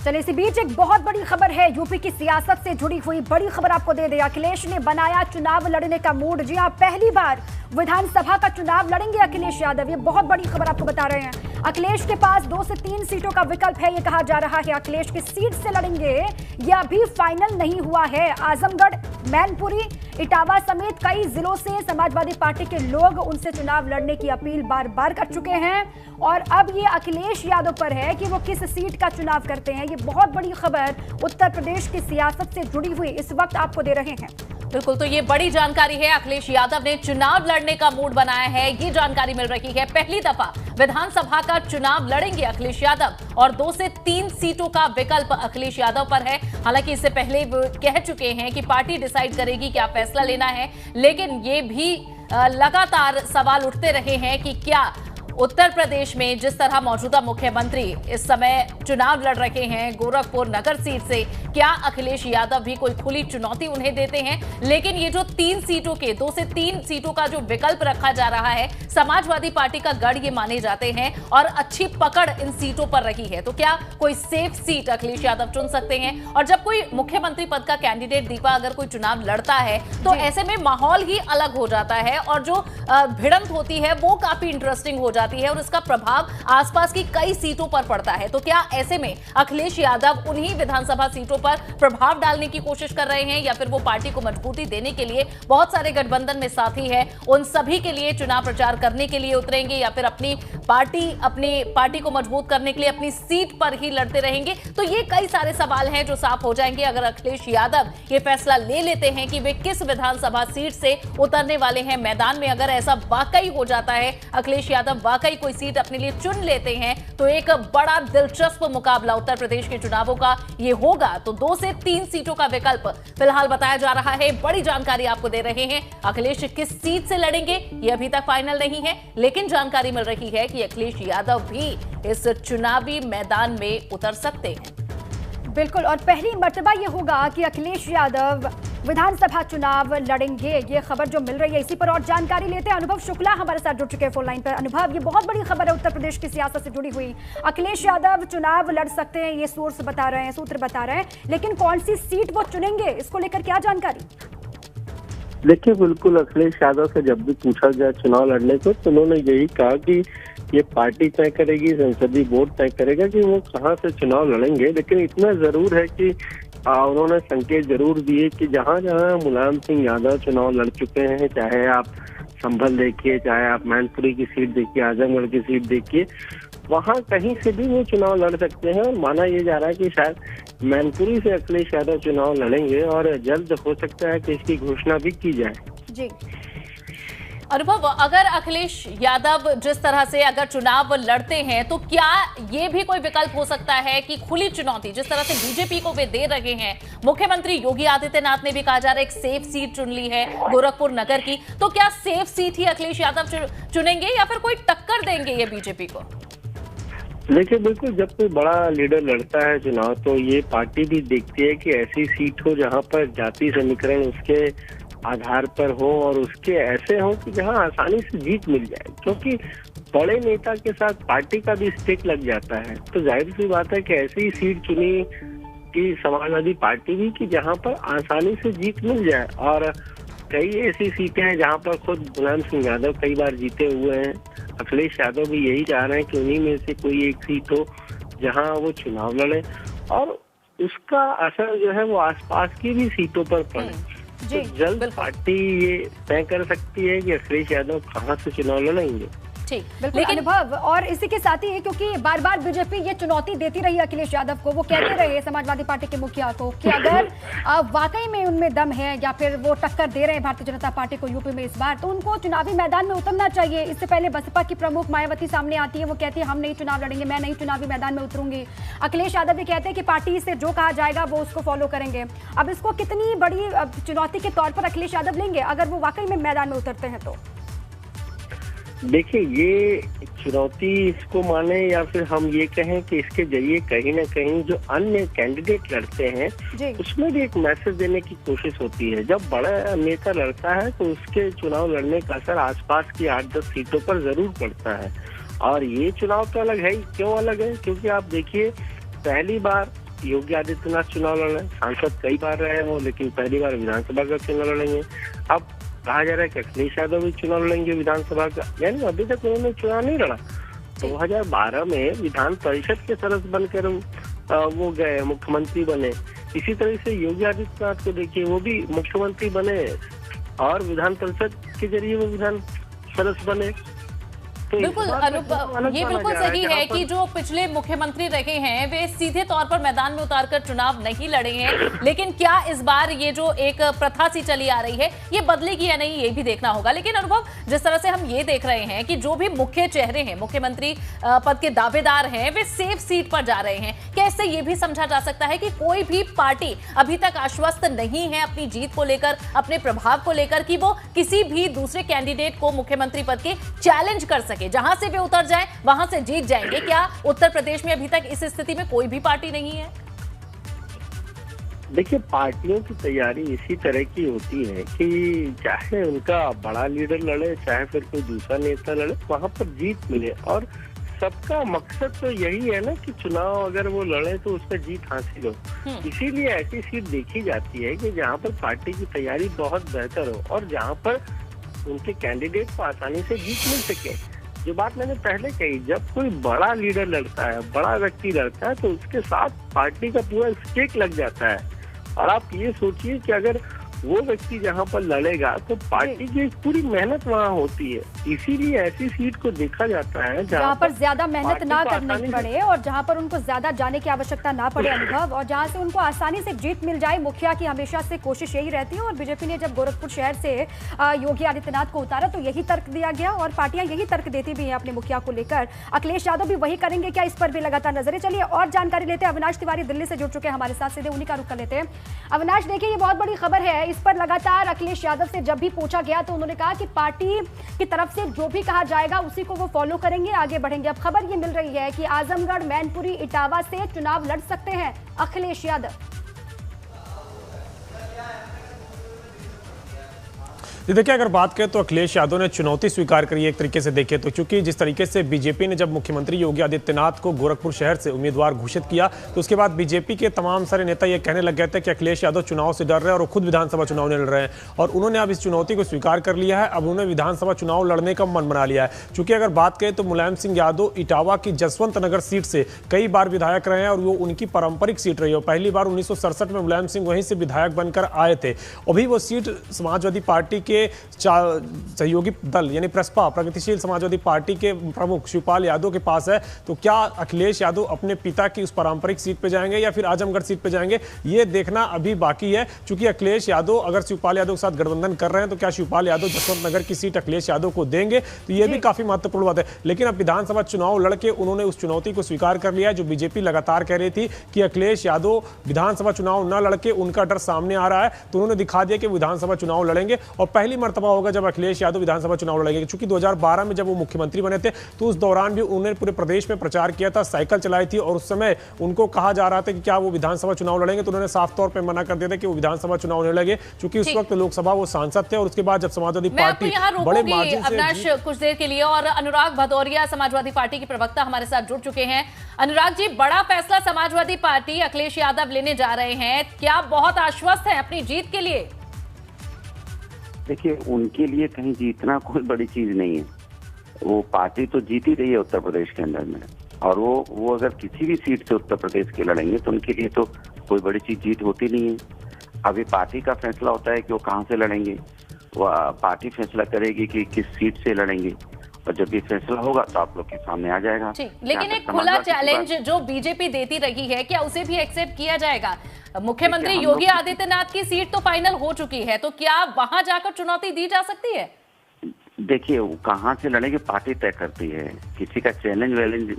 चलिए इसी बीच एक बहुत बड़ी खबर है, यूपी की सियासत से जुड़ी हुई बड़ी खबर आपको दे दे। अखिलेश ने बनाया चुनाव लड़ने का मूड। जी हां, पहली बार विधानसभा का चुनाव लड़ेंगे अखिलेश यादव। ये बहुत बड़ी खबर आपको बता रहे हैं। अखिलेश के पास 2 से 3 सीटों का विकल्प है, ये कहा जा रहा है। अखिलेश किस सीट से लड़ेंगे ये अभी फाइनल नहीं हुआ है। आजमगढ़, मैनपुरी, इटावा समेत कई जिलों से समाजवादी पार्टी के लोग उनसे चुनाव लड़ने की अपील बार बार कर चुके हैं और अब ये अखिलेश यादव पर है कि वो किस सीट का चुनाव करते हैं। ये बहुत बड़ी खबर उत्तर प्रदेश की सियासत से जुड़ी हुई इस वक्त आपको दे रहे हैं। बिल्कुल, तो ये बड़ी जानकारी है। अखिलेश यादव ने चुनाव लड़ने का मूड बनाया है, ये जानकारी मिल रही है। पहली दफा विधानसभा का चुनाव लड़ेंगे अखिलेश यादव और 2 से 3 सीटों का विकल्प अखिलेश यादव पर है। हालांकि इससे पहले वो कह चुके हैं कि पार्टी डिसाइड करेगी क्या फैसला लेना है, लेकिन ये भी लगातार सवाल उठते रहे हैं कि क्या उत्तर प्रदेश में जिस तरह मौजूदा मुख्यमंत्री इस समय चुनाव लड़ रहे हैं गोरखपुर नगर सीट से, क्या अखिलेश यादव भी कोई खुली चुनौती उन्हें देते हैं। लेकिन ये जो 3 सीटों के 2 से 3 सीटों का जो विकल्प रखा जा रहा है, समाजवादी पार्टी का गढ़ ये माने जाते हैं और अच्छी पकड़ इन सीटों पर रही है। तो क्या कोई सेफ सीट अखिलेश यादव चुन सकते हैं। और जब कोई मुख्यमंत्री पद का कैंडिडेट दीपा अगर कोई चुनाव लड़ता है तो ऐसे में माहौल ही अलग हो जाता है और जो भिड़ंत होती है वो काफी इंटरेस्टिंग हो जाती है और इसका प्रभाव आसपास की कई सीटों पर पड़ता है। तो क्या ऐसे में अखिलेश यादव उन्हीं विधानसभा सीटों पर प्रभाव डालने की कोशिश कर रहे हैं या फिर वो पार्टी को मजबूती देने के लिए बहुत सारे गठबंधन में साथी हैं उन सभी के लिए चुनाव प्रचार करने के लिए उतरेंगे या फिर अपनी पार्टी को मजबूत करने के लिए अपनी सीट पर ही लड़ते रहेंगे। तो ये कई सारे सवाल हैं जो साफ हो जाएंगे अगर अखिलेश यादव ये फैसला ले लेते हैं कि वे किस विधानसभा सीट से उतरने वाले हैं मैदान में। अगर ऐसा वाकई हो जाता है, अखिलेश यादव वाकई कोई सीट अपने लिए चुन लेते हैं, तो एक बड़ा दिलचस्प मुकाबला उत्तर प्रदेश के चुनावों का ये होगा। तो 2 से 3 सीटों का विकल्प फिलहाल बताया जा रहा है। बड़ी जानकारी आपको दे रहे हैं। अखिलेश किस सीट से लड़ेंगे ये अभी तक फाइनल नहीं है, लेकिन जानकारी मिल रही है कि अखिलेश यादव भी इस चुनावी मैदान में उतर सकते हैं। बिल्कुल, और पहली मर्तबा ये होगा कि अखिलेश यादव विधानसभा चुनाव लड़ेंगे। ये खबर जो मिल रही है इसी पर और जानकारी लेते हैं। अनुभव शुक्ला हमारे साथ जुड़ चुके हैं फोन लाइन पर। अनुभव, ये बहुत बड़ी खबर है उत्तर प्रदेश की सियासत से जुड़ी हुई। अखिलेश यादव चुनाव लड़ सकते हैं, ये सूत्र बता रहे हैं, लेकिन कौन सी सीट वो चुनेंगे इसको लेकर क्या जानकारी? देखिए, बिल्कुल अखिलेश यादव से जब भी पूछा गया चुनाव लड़ने को तो उन्होंने यही कहा कि ये पार्टी तय करेगी, संसदीय बोर्ड तय करेगा कि वो कहाँ से चुनाव लड़ेंगे। लेकिन इतना जरूर है कि उन्होंने संकेत जरूर दिए कि जहाँ जहाँ मुलायम सिंह यादव चुनाव लड़ चुके हैं, चाहे आप संभल देखिए, चाहे आप मैनपुरी की सीट देखिए, आजमगढ़ की सीट देखिए, वहाँ कहीं से भी वो चुनाव लड़ सकते हैं। और माना यह जा रहा है कि शायद मैनपुरी से अखिलेश यादव चुनाव लड़ेंगे और जल्द हो सकता है कि इसकी घोषणा भी की जाए। जी अनुभव, अगर अखिलेश यादव जिस तरह से अगर चुनाव लड़ते हैं तो क्या ये भी कोई विकल्प हो सकता है कि खुली चुनौती जिस तरह से बीजेपी को वे दे रहे हैं, मुख्यमंत्री योगी आदित्यनाथ ने भी कहा जा रहा है एक सेफ सीट चुन ली है गोरखपुर नगर की, तो क्या सेफ सीट ही अखिलेश यादव चुनेंगे या फिर कोई टक्कर देंगे ये बीजेपी को? देखिए, बिल्कुल जब कोई बड़ा लीडर लड़ता है चुनाव तो ये पार्टी भी देखती है कि ऐसी सीट हो जहाँ पर जाति समीकरण उसके आधार पर हो और उसके ऐसे हो कि जहां आसानी से जीत मिल जाए, क्योंकि बड़े नेता के साथ पार्टी का भी स्टिक लग जाता है। तो जाहिर सी बात है कि ऐसी सीट चुनी कि समाजवादी पार्टी भी कि जहां पर आसानी से जीत मिल जाए। और कई ऐसी सीटें हैं जहां पर खुद मुलायम सिंह यादव कई बार जीते हुए हैं। अखिलेश यादव भी यही चाह रहे हैं कि उन्हीं में से कोई एक सीट हो जहां वो चुनाव लड़े और उसका असर जो है वो आसपास की भी सीटों पर पड़े। तो जल्द पार्टी ये तय कर सकती है कि अखिलेश यादव कहाँ से चुनाव लड़ेंगे। ठीक, बिल्कुल अनुभव, और इसी के साथ ही है क्योंकि बार बार बीजेपी ये चुनौती देती रही अखिलेश यादव को। वो कहते रहे समाजवादी पार्टी के मुखिया को कि अगर वाकई में उनमें दम है या फिर वो टक्कर दे रहे हैं भारतीय जनता पार्टी को यूपी में इस बार, तो उनको चुनावी मैदान में उतरना चाहिए। इससे पहले बसपा की प्रमुख मायावती सामने आती है, वो कहती है हम नहीं चुनाव लड़ेंगे, मैं नहीं चुनावी मैदान में उतरूंगी। अखिलेश यादव भी कहते हैं कि पार्टी से जो कहा जाएगा वो उसको फॉलो करेंगे। अब इसको कितनी बड़ी चुनौती के तौर पर अखिलेश यादव लेंगे अगर वो वाकई में मैदान में उतरते हैं तो? देखिए, ये चुनौती इसको माने या फिर हम ये कहें कि इसके जरिए कहीं ना कहीं जो अन्य कैंडिडेट लड़ते हैं उसमें भी एक मैसेज देने की कोशिश होती है। जब बड़ा नेता लड़ता है तो उसके चुनाव लड़ने का असर आसपास की 8-10 सीटों पर जरूर पड़ता है। और ये चुनाव तो अलग है ही। क्यों अलग है? क्योंकि आप देखिए, पहली बार योगी आदित्यनाथ चुनाव लड़ रहे हैं। सांसद कई बार रहे हैं वो, लेकिन पहली बार विधानसभा का चुनाव लड़ेंगे। अब कहा जा रहा है कि अखिलेश यादव भी चुनाव लड़ेंगे विधानसभा का, यानी अभी तक उन्होंने चुनाव नहीं लड़ा। 2012 में विधान परिषद के सदस्य बनकर वो गए, मुख्यमंत्री बने। इसी तरह से योगी आदित्यनाथ को देखिए, वो भी मुख्यमंत्री बने और विधान परिषद के जरिए वो विधान सदस्य बने। बिल्कुल अनूप, ये बिल्कुल सही है कि जो पिछले मुख्यमंत्री रहे हैं वे सीधे तौर पर मैदान में उतारकर चुनाव नहीं लड़े हैं, लेकिन क्या इस बार ये जो एक प्रथा सी चली आ रही है ये बदलेगी या नहीं, ये भी देखना होगा। लेकिन अनुभव, जिस तरह से हम ये देख रहे हैं कि जो भी मुख्य चेहरे हैं, मुख्यमंत्री पद के दावेदार हैं, वे सेफ सीट पर जा रहे हैं, क्या इससे ये भी समझा जा सकता है कि कोई भी पार्टी अभी तक आश्वस्त नहीं है अपनी जीत को लेकर, अपने प्रभाव को लेकर, कि वो किसी भी दूसरे कैंडिडेट को मुख्यमंत्री पद के चैलेंज कर सके, जहां से वे उतर जाएं वहां से जीत जाएंगे? क्या उत्तर प्रदेश में अभी तक इस स्थिति में कोई भी पार्टी नहीं है? देखिए, पार्टियों की तैयारी इसी तरह की होती है कि चाहे उनका बड़ा लीडर लड़े, चाहे फिर कोई दूसरा नेता लड़े, वहां पर जीत मिले। और सबका मकसद तो यही है ना कि चुनाव अगर वो लड़े तो उसमें जीत हासिल हो। इसीलिए ऐसी सीट देखी जाती है कि जहाँ पर पार्टी की तैयारी बहुत बेहतर हो और जहाँ पर उनके कैंडिडेट को आसानी से जीत मिल सके। जो बात मैंने पहले कही, जब कोई बड़ा लीडर लड़ता है, बड़ा व्यक्ति लड़ता है, तो उसके साथ पार्टी का पूरा स्टेक लग जाता है। और आप ये सोचिए कि अगर वो व्यक्ति जहाँ पर लड़ेगा तो पार्टी की पूरी मेहनत वहाँ होती है। इसीलिए ऐसी सीट को देखा जाता है जहाँ पर ज्यादा मेहनत ना करनी पड़े और जहाँ पर उनको ज्यादा जाने की आवश्यकता ना पड़े अनुभव, और जहाँ से उनको आसानी से जीत मिल जाए। मुखिया की हमेशा से कोशिश यही रहती है और बीजेपी ने जब गोरखपुर शहर से योगी आदित्यनाथ को उतारा तो यही तर्क दिया गया और पार्टियां यही तर्क देती भी हैं अपने मुखिया को लेकर। अखिलेश यादव भी वही करेंगे क्या, इस पर भी लगातार नजरें। चलिए और जानकारी लेते हैं। अविनाश तिवारी दिल्ली से जुड़ चुके हैं हमारे साथ, सीधे उन्हीं का रुख कर लेते हैं। अविनाश, देखिए ये बहुत बड़ी खबर है, इस पर लगातार अखिलेश यादव से जब भी पूछा गया तो उन्होंने कहा कि पार्टी की तरफ से जो भी कहा जाएगा उसी को वो फॉलो करेंगे, आगे बढ़ेंगे। अब खबर ये मिल रही है कि आजमगढ़, मैनपुरी, इटावा से चुनाव लड़ सकते हैं अखिलेश यादव। देखिए, अगर बात करें तो अखिलेश यादव ने चुनौती स्वीकार करी है एक तरीके से देखें तो, क्योंकि जिस तरीके से बीजेपी ने जब मुख्यमंत्री योगी आदित्यनाथ को गोरखपुर शहर से उम्मीदवार घोषित किया तो उसके बाद बीजेपी के तमाम सारे नेता ये कहने लग गए थे कि अखिलेश यादव चुनाव से डर रहे हैं और खुद विधानसभा चुनाव नहीं लड़ रहे हैं। और उन्होंने अब इस चुनौती को स्वीकार कर लिया है, अब उन्होंने विधानसभा चुनाव लड़ने का मन बना लिया है। चूंकि अगर बात करें तो मुलायम सिंह यादव इटावा की जसवंत नगर सीट से कई बार विधायक रहे हैं और वो उनकी पारंपरिक सीट रही है। पहली बार 1967 में मुलायम सिंह वहीं से विधायक बनकर आए थे। अभी वो सीट समाजवादी पार्टी के सहयोगी दल यानी प्रसपा, प्रगतिशील समाजवादी पार्टी के प्रमुख शिवपाल यादव के पास है। तो क्या अखिलेश यादव अपने पिता की उस पारंपरिक सीट पे जाएंगे या फिर आजमगढ़ सीट पे जाएंगे, ये देखना अभी बाकी है। क्योंकि अखिलेश यादव अगर शिवपाल यादव के साथ गठबंधन कर रहे हैं तो क्या शिवपाल यादव जसवंत नगर की सीट अखिलेश यादव को देंगे, तो ये भी काफी महत्वपूर्ण बात है। लेकिन अब विधानसभा चुनाव लड़के उन्होंने उस चुनौती को स्वीकार कर लिया है जो बीजेपी लगातार कह रही थी कि अखिलेश यादव विधानसभा चुनाव न लड़के उनका डर सामने आ रहा है। तो उन्होंने दिखा दिया कि विधानसभा चुनाव लड़ेंगे और पहली मर्तबा होगा जब अखिलेश यादव विधानसभा चुनाव लड़ेंगे। चूंकि 2012 में जब वो मुख्यमंत्री बने थे तो उस दौरान भी उन्होंने पूरे प्रदेश में प्रचार किया था, साइकिल चलाई थी और उस समय उनको कहा जा रहा था कि क्या वो विधानसभा चुनाव लड़ेंगे, तो उन्होंने साफ तौर पर मना कर दिया था कि वो विधानसभा चुनाव नहीं लड़ेंगे। चूंकि उस वक्त लोकसभा वो सांसद थे और उसके बाद जब समाजवादी पार्टी बड़े मार्जिन से अविनाश कुछ देर के लिए, और अनुराग भदौरिया समाजवादी पार्टी के प्रवक्ता हमारे साथ जुड़ चुके हैं। अनुराग जी, बड़ा फैसला समाजवादी पार्टी अखिलेश यादव लेने जा रहे हैं, क्या बहुत आश्वस्त है अपनी जीत के लिए? देखिए, उनके लिए कहीं जीतना कोई बड़ी चीज नहीं है। वो पार्टी तो जीत ही रही है उत्तर प्रदेश के अंदर में, और वो अगर किसी भी सीट से उत्तर प्रदेश के लड़ेंगे तो उनके लिए तो कोई बड़ी चीज जीत होती नहीं है। अभी पार्टी का फैसला होता है कि वो कहाँ से लड़ेंगे, वो पार्टी फैसला करेगी कि किस सीट से लड़ेंगे, और जब भी फैसला होगा तो आप लोग के सामने आ जाएगा। लेकिन एक खुला चैलेंज जो बीजेपी देती रही है, क्या उसे भी एक्सेप्ट किया जाएगा? मुख्यमंत्री योगी आदित्यनाथ की सीट तो फाइनल हो चुकी है, तो क्या वहां जाकर चुनौती दी जा सकती है? देखिए, कहाँ से लड़ेंगे पार्टी तय करती है। किसी का चैलेंज वैलेंज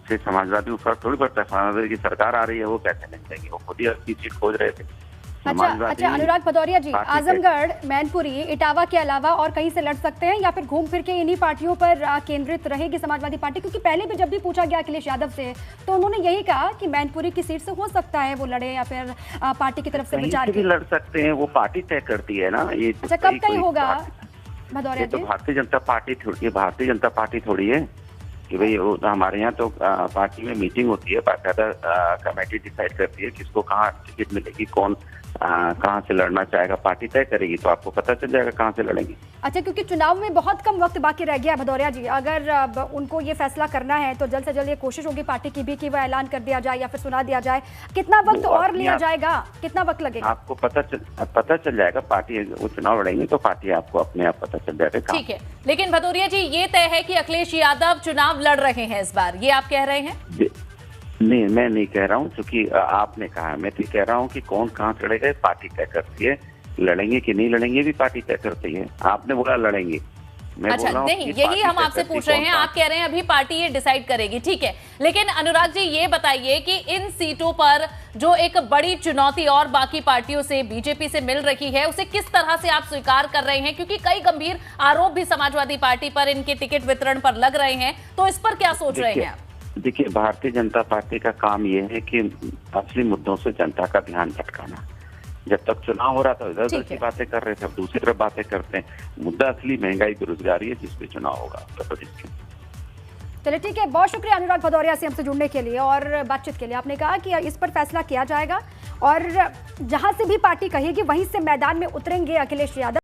से समाजवादी को फर्क थोड़ी पड़ता है। समाजवादी की सरकार आ रही है, वो क्या चैलेंज देंगे, वो खुद ही अपनी सीट खोज रहे थे। अच्छा अनुराग भदौरिया जी, आजमगढ़, मैनपुरी, इटावा के अलावा और कहीं से लड़ सकते हैं या फिर घूम फिर के इन्हीं पार्टियों पर केंद्रित रहेगी समाजवादी पार्टी? क्योंकि पहले भी जब भी पूछा गया अखिलेश यादव से तो उन्होंने यही कहा कि मैनपुरी की सीट से हो सकता है वो लड़े या फिर पार्टी की तरफ से विचार भी लड़ सकते हैं, वो पार्टी तय करती है ना। ये अच्छा, कब तय होगा भदौरिया जी? तो भारतीय जनता पार्टी थोड़ी है, कि भाई हमारे यहाँ तो पार्टी में मीटिंग होती है, बाकायदा कमेटी डिसाइड करती है किसको कहाँ टिकट मिलेगी, कौन कहाँ से लड़ना चाहेगा, पार्टी तय करेगी, तो आपको पता चल जाएगा कहाँ से लड़ेंगे। अच्छा, क्योंकि चुनाव में बहुत कम वक्त बाकी रह गया है भदौरिया जी, अगर उनको ये फैसला करना है तो जल्द से जल्द ये कोशिश होगी पार्टी की भी कि वह ऐलान कर दिया जाए या फिर सुना दिया जाए। कितना वक्त और लिया जाएगा, कितना वक्त लगेगा? आपको पता चल जाएगा, पार्टी वो चुनाव लड़ेंगे तो पार्टी आपको अपने आप पता चल जाएगा। ठीक है, लेकिन भदौरिया जी ये तय है कि अखिलेश यादव चुनाव लड़ रहे हैं इस बार, ये आप कह रहे हैं? नहीं, मैं नहीं कह रहा हूँ, क्योंकि आपने कहा, मैं तो कह रहा हूँ कि कौन कहाँ लड़ेगा पार्टी तय करती है, लड़ेंगे कि नहीं लड़ेंगे भी पार्टी तय करती है। आपने बोला लड़ेंगे, मैं अच्छा नहीं, यही हम आपसे पूछ रहे हैं, आप कह रहे हैं अभी पार्टी ये डिसाइड करेगी, ठीक है। लेकिन अनुराग जी ये बताइए कि इन सीटों पर जो एक बड़ी चुनौती और बाकी पार्टियों से, बीजेपी से मिल रही है, उसे किस तरह से आप स्वीकार कर रहे हैं? क्योंकि कई गंभीर आरोप भी समाजवादी पार्टी पर इनके टिकट वितरण पर लग रहे हैं, तो इस पर क्या सोच रहे हैं आप? देखिए, भारतीय जनता पार्टी का काम ये है कि असली मुद्दों से जनता का ध्यान भटकाना। जब तक चुनाव हो रहा था इधर उधर की बातें कर रहे थे, अब दूसरी तरफ बातें करते हैं। मुद्दा असली महंगाई, बेरोजगारी है, जिस पे चुनाव होगा उत्तर प्रदेश में। चलिए ठीक है, बहुत शुक्रिया अनुराग भदौरिया से हमसे जुड़ने के लिए और बातचीत के लिए। आपने कहा कि इस पर फैसला किया जाएगा और जहां से भी पार्टी कहेगी वहीं से मैदान में उतरेंगे अखिलेश यादव।